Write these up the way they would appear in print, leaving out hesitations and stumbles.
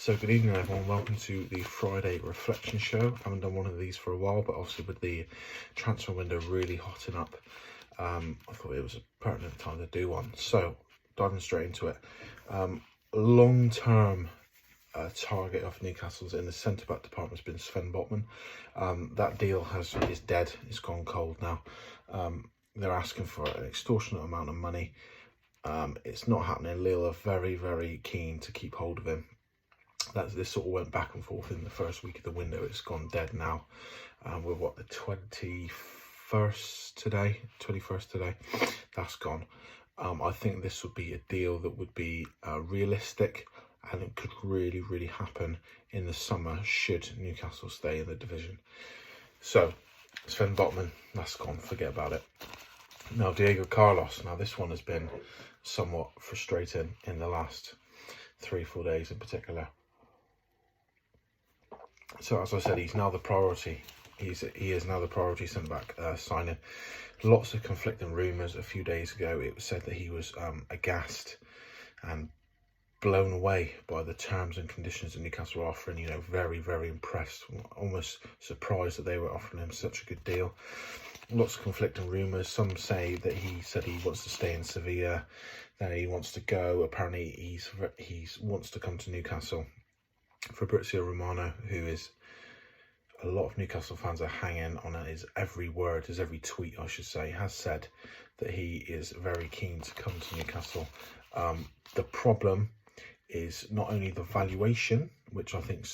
So good evening everyone, welcome to the Friday Reflection Show. I haven't done one of these for a while, but obviously with the transfer window really hotting up, I thought it was a pertinent time to do one. So diving straight into it, long-term target of Newcastle's in the centre-back department has been Sven Bottman. That deal is dead, it's gone cold now. They're asking for an extortionate amount of money. It's not happening. Lille are very, very keen to keep hold of him. This sort of went back and forth in the first week of the window. It's gone dead now. We're what, the 21st today? That's gone. I think this would be a deal that would be realistic, and it could really, really happen in the summer should Newcastle stay in the division. So, Sven Bottman, that's gone. Forget about it. Now, Diego Carlos. Now, this one has been somewhat frustrating in the last 3-4 days in particular. So as I said, he's now the priority. He is now the priority centre-back signing. Lots of conflicting rumours. A few days ago, it was said that he was aghast and blown away by the terms and conditions that Newcastle were offering. You know, very, very impressed. Almost surprised that they were offering him such a good deal. Lots of conflicting rumours. Some say that he said he wants to stay in Sevilla, then he wants to go. Apparently, he wants to come to Newcastle. Fabrizio Romano, who is a lot of Newcastle fans are hanging on his every word, his every tweet, I should say, has said that he is very keen to come to Newcastle. The problem is not only the valuation, which I think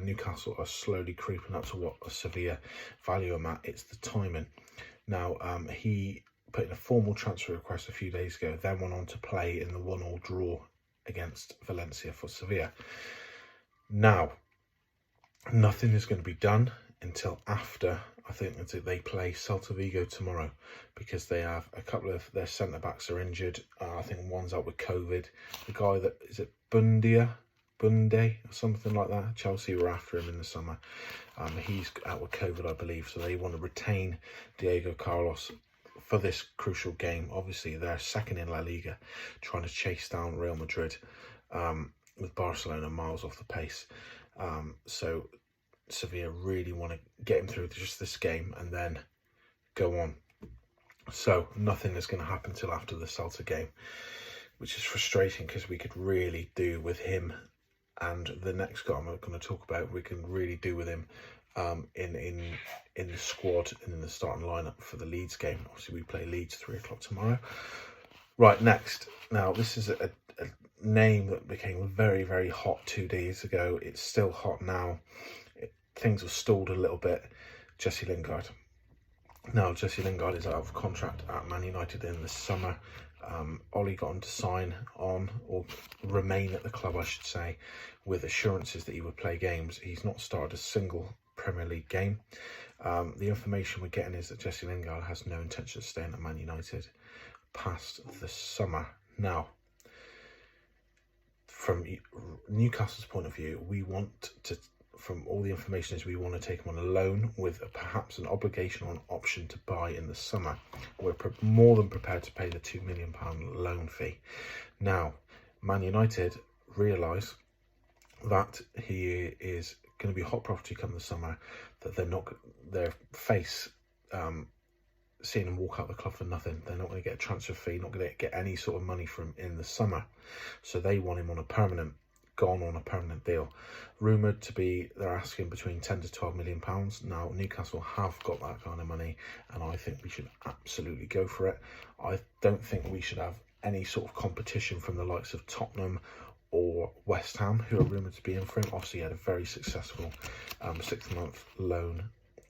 Newcastle are slowly creeping up to what a Sevilla value him at, it's the timing. Now, he put in a formal transfer request a few days ago, then went on to play in the 1-1 draw against Valencia for Sevilla. Now, nothing is going to be done until after, I think, until they play Celta Vigo tomorrow, because they have a couple of their centre-backs are injured. I think one's out with COVID. The guy that, is it Bunde or something like that? Chelsea were after him in the summer. He's out with COVID, I believe, so they want to retain Diego Carlos for this crucial game. Obviously, they're second in La Liga, trying to chase down Real Madrid, with Barcelona miles off the pace. So Sevilla really want to get him through just this game and then go on. So nothing is going to happen till after the Celta game, which is frustrating because we could really do with him, and the next guy I'm going to talk about, we can really do with him in the squad and in the starting lineup for the Leeds game. Obviously, we play Leeds 3 o'clock tomorrow. Right, next. Now, this is a name that became very, very hot 2 days ago. It's still hot now. Things have stalled a little bit. Jesse Lingard. Now, Jesse Lingard is out of contract at Man United in the summer. Ollie got him to sign on, or remain at the club, I should say, with assurances that he would play games. He's not started a single Premier League game. The information we're getting is that Jesse Lingard has no intention of staying at Man United past the summer. Now, from Newcastle's point of view, we want to, from all the information, is we want to take him on a loan with perhaps an obligation or an option to buy in the summer. We're more than prepared to pay the £2 million loan fee. Now, Man United realise that he is going to be hot property come the summer, that their face seeing him walk out the club for nothing. They're not going to get a transfer fee, not going to get any sort of money from him in the summer. So they want him on a permanent deal. Rumoured to be, they're asking between 10 to 12 million pounds. Now, Newcastle have got that kind of money, and I think we should absolutely go for it. I don't think we should have any sort of competition from the likes of Tottenham or West Ham, who are rumoured to be in for him. Obviously, he had a very successful 6-month loan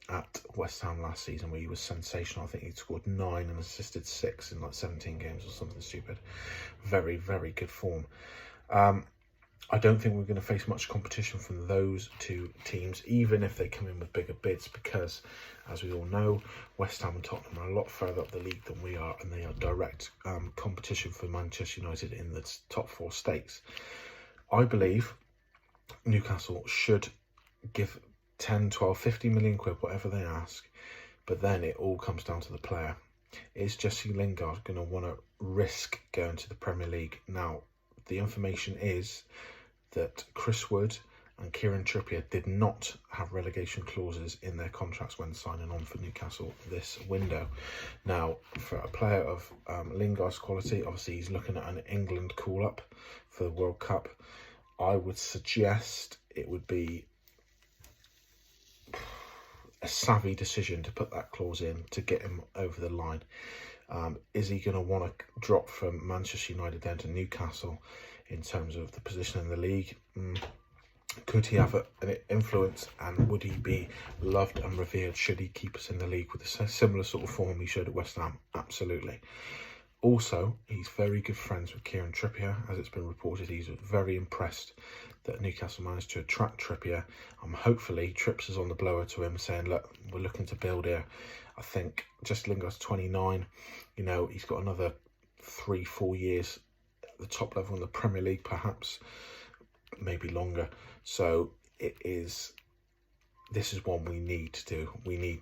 at West Ham last season, where he was sensational. I think he scored 9 and assisted 6 in like 17 games or something stupid. Very, very good form. I don't think we're going to face much competition from those two teams, even if they come in with bigger bids, because, as we all know, West Ham and Tottenham are a lot further up the league than we are, and they are direct competition for Manchester United in the top 4 stakes. I believe Newcastle should give 10, 12, 50 million quid, whatever they ask, but then it all comes down to the player. Is Jesse Lingard going to want to risk going to the Premier League? Now, the information is that Chris Wood and Kieran Trippier did not have relegation clauses in their contracts when signing on for Newcastle this window. Now, for a player of Lingard's quality, obviously he's looking at an England call-up for the World Cup. I would suggest it would be a savvy decision to put that clause in to get him over the line. Is he going to want to drop from Manchester United down to Newcastle in terms of the position in the league? Could he have an influence, and would he be loved and revered should he keep us in the league with a similar sort of form he showed at West Ham? Absolutely. Also, he's very good friends with Kieran Trippier, as it's been reported. He's very impressed that Newcastle managed to attract Trippier. Hopefully, Trips is on the blower to him, saying, look, we're looking to build here. I think just Lingard's 29. You know, he's got another 3-4 years at the top level in the Premier League, perhaps, maybe longer. So this is one we need to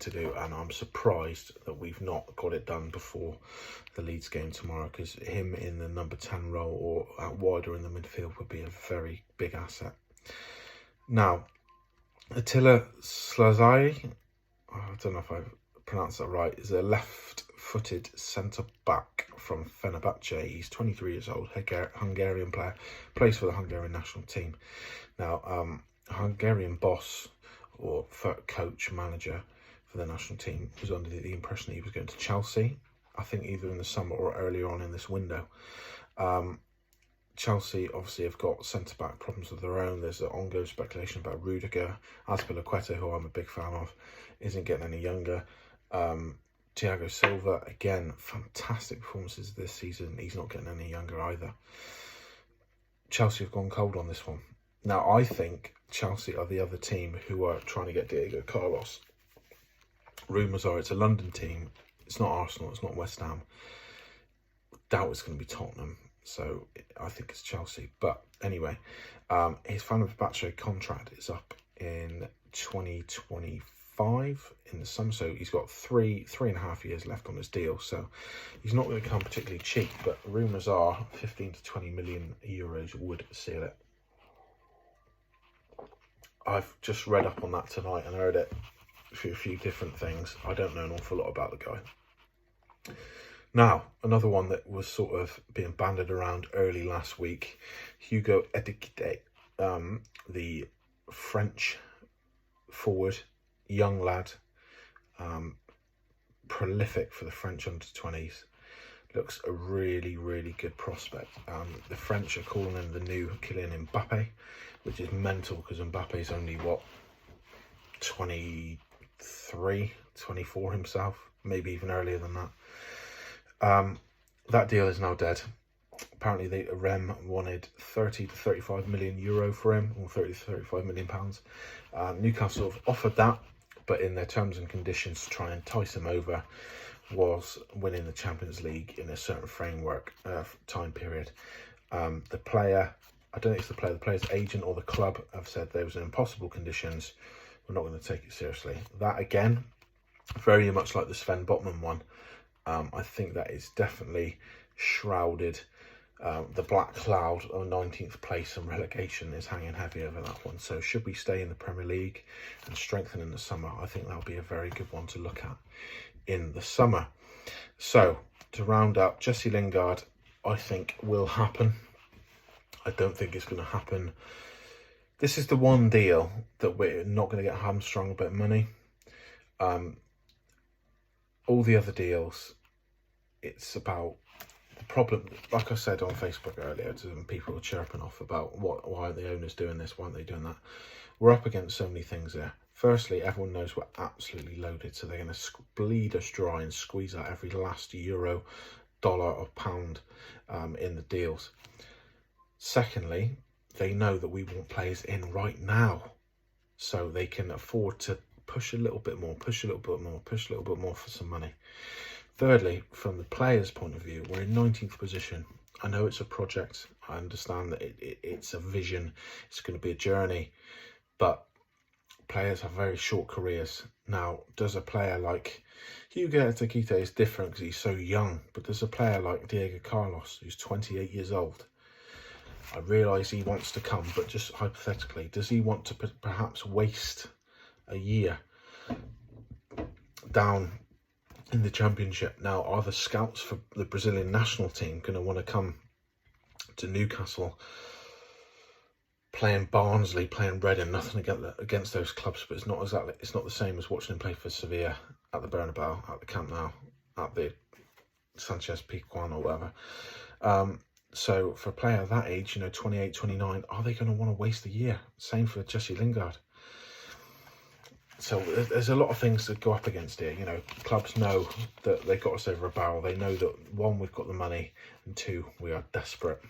do. And I'm surprised that we've not got it done before the Leeds game tomorrow, because him in the number 10 role or out wider in the midfield would be a very big asset. Now, Attila Szalai, I don't know if I pronounced that right, is a left-footed centre-back from Fenerbahce. He's 23 years old, Hungarian player, plays for the Hungarian national team. Now, Hungarian boss or coach, manager for the national team was under the impression that he was going to Chelsea, I think either in the summer or earlier on in this window. Chelsea obviously have got centre-back problems of their own. There's an ongoing speculation about Rudiger. Azpilicueta, who I'm a big fan of, isn't getting any younger. Thiago Silva, again, fantastic performances this season. He's not getting any younger either. Chelsea have gone cold on this one. Now, I think Chelsea are the other team who are trying to get Diego Carlos. Rumours are it's a London team. It's not Arsenal. It's not West Ham. Doubt it's going to be Tottenham. So I think it's Chelsea. But anyway, his Fenerbahce contract is up in 2025 in the summer. So he's got three and a half years left on his deal. So he's not going to come particularly cheap. But rumours are 15 to 20 million euros would seal it. I've just read up on that tonight and heard it through a few different things. I don't know an awful lot about the guy. Now, another one that was sort of being banded around early last week, Hugo Ekitike, the French forward, young lad, prolific for the French under-20s. Looks a really, really good prospect. The French are calling him the new Kylian Mbappe, which is mental because Mbappe's only, 23, 24 himself, maybe even earlier than that. That deal is now dead. Apparently, the Rem wanted 30 to 35 million euro for him, or 30 to 35 million pounds. Newcastle have offered that, but in their terms and conditions to try and entice him over was winning the Champions League in a certain framework time period. The player, I don't think it's the player, the player's agent or the club have said there was impossible conditions. We're not going to take it seriously. That again, very much like the Sven Bottman one. I think that is definitely shrouded. The black cloud of 19th place and relegation is hanging heavy over that one. So should we stay in the Premier League and strengthen in the summer, I think that'll be a very good one to look at in the summer. So to round up, Jesse Lingard, I think will happen. I don't think it's going to happen. This is the one deal that we're not going to get hamstrung about money. All the other deals, it's about the problem. Like I said on Facebook earlier, to some people were chirping off about why are the owners doing this, why aren't they doing that? We're up against so many things there. Firstly, everyone knows we're absolutely loaded, so they're going to bleed us dry and squeeze out every last euro, dollar or pound in the deals. Secondly, they know that we want players in right now, so they can afford to push a little bit more, push a little bit more, push a little bit more for some money. Thirdly, from the players' point of view, we're in 19th position. I know it's a project. I understand that it's a vision. It's going to be a journey, but players have very short careers. Now, does a player like Hugo Ekitike is different because he's so young, but does a player like Diego Carlos, who's 28 years old, I realise he wants to come, but just hypothetically, does he want to perhaps waste a year down in the Championship? Now, are the scouts for the Brazilian national team going to want to come to Newcastle, playing Barnsley, playing Reading? Nothing against those clubs, but it's not the same as watching him play for Sevilla at the Bernabeu, at the Camp Nou, at the Sanchez Pizjuan or whatever. So for a player that age, 28, 29, are they going to want to waste a year? Same for Jesse Lingard. So there's a lot of things that go up against here. Clubs know that they've got us over a barrel. They know that, one, we've got the money, and two, we are desperate.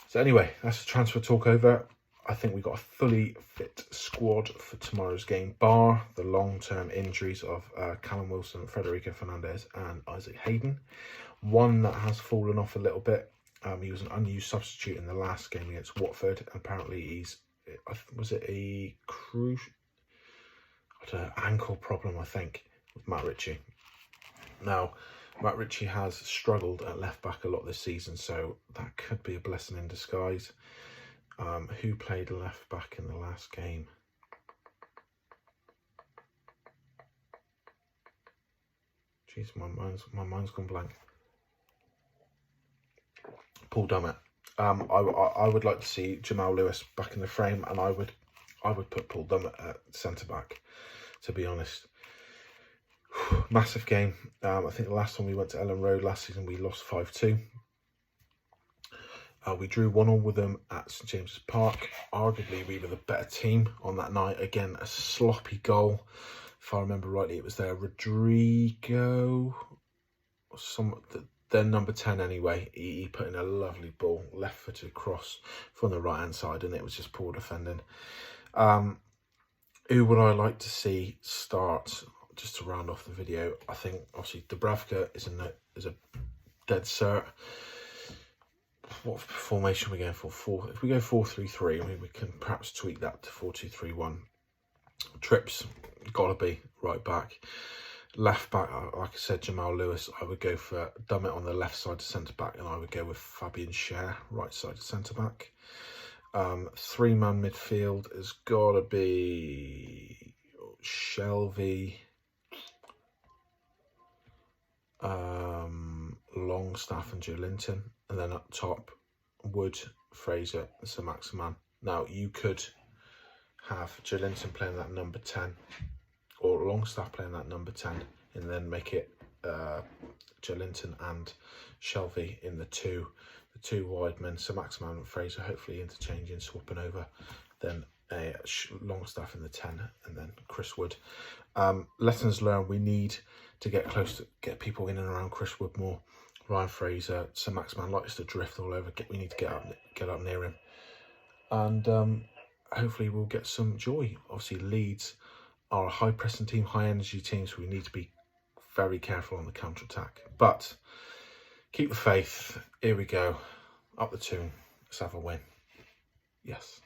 So anyway, that's the transfer talk over. I think we've got a fully fit squad for tomorrow's game, bar the long-term injuries of Callum Wilson, Federico Fernandez and Isaac Hayden. One that has fallen off a little bit. He was an unused substitute in the last game against Watford. Apparently was it a ankle problem, I think, with Matt Ritchie. Now, Matt Ritchie has struggled at left-back a lot this season, so that could be a blessing in disguise. Who played left-back in the last game? Jeez, my mind's gone blank. Paul Dummett. I would like to see Jamal Lewis back in the frame, and I would put Paul Dummett at centre-back, to be honest. Massive game. I think the last time we went to Ellen Road last season, we lost 5-2. We drew 1-1 with them at St James's Park. Arguably, we were the better team on that night. Again, a sloppy goal. If I remember rightly, it was there Rodrigo, their number 10 anyway. He put in a lovely ball, left-footed cross from the right-hand side, and it was just poor defending. Who would I like to see start? Just to round off the video, I think obviously Dubravka is a dead cert. What formation are we going for? If we go 4-3-3, I mean, we can perhaps tweak that to 4-2-3-1. Trips gotta be right back. Left back, like I said, Jamal Lewis. I would go for Dummett on the left side to centre back, and I would go with Fabian Schär right side to centre back. 3-man midfield has got to be Shelvey, Longstaff and Joelinton, and then up top Wood, Fraser and Sir Maximan. Now you could have Joelinton playing that number 10 or Longstaff playing that number 10, and then make it Joelinton and Shelvey in the two wide men, Sir Maximan and Fraser hopefully interchanging, swapping over, then Longstaff in the 10, and then Chris Wood. Lessons learned: we need to get people in and around Chris Wood more. Ryan Fraser, Sir Maximan likes to drift all over. We need to get up near him, and hopefully we'll get some joy. Obviously, Leeds are a high pressing team, high energy team, so we need to be very careful on the counter attack. But keep the faith. Here we go, up the tune. Let's have a win. Yes.